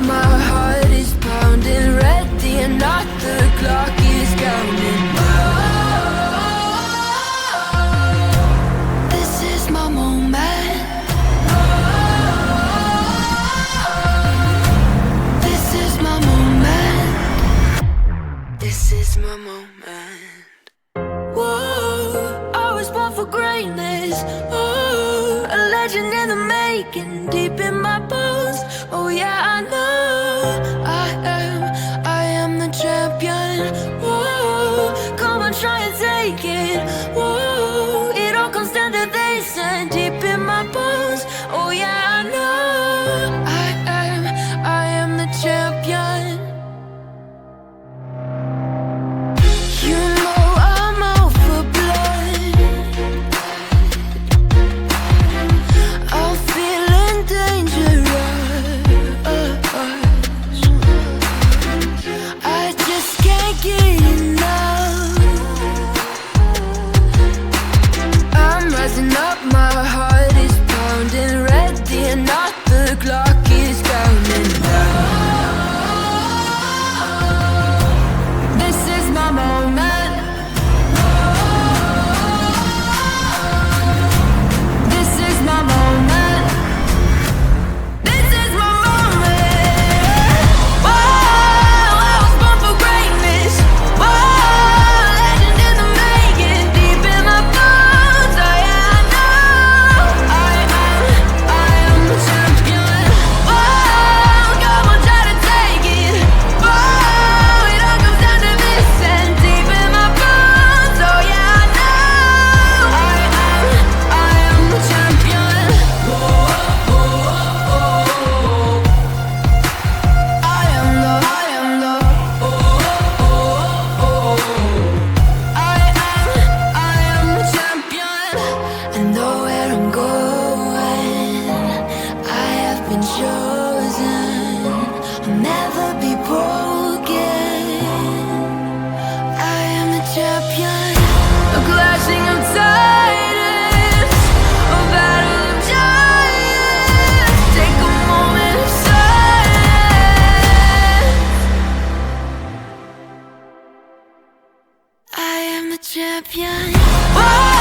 my heart is pounding, ready or not, the clock is counting. This is my moment. This is my moment. This is my moment. Whoa, I was born for greatness. Oh, a legend in the making, deep in my bones. Oh yeah, I know I am the champion. Whoa, come on, try and take it. Whoa, it all comes down to this and deep in my bones. Oh yeah, I know I am the champion. You know I'm out for blood. I'm feeling dangerous. I just can't get enough. I'm rising up, my heart is pounding, ready or not, the clock is counting down. This is my moment. This is my moment. This is my moment. Whoa, I was born for greatness. Whoa, legend in the making, deep in my bones. Oh yeah, I know I am the champion. Whoa, come on, try to take it. Whoa, it all comes down to this and deep in my bones. Oh yeah, I know I am the champion. I am the champion. I know where I'm going. I have been chosen. I'll never be broken. I am the champion. A clashing of titans, a battle of giants. Take a moment of silence. I am the champion. Whoa!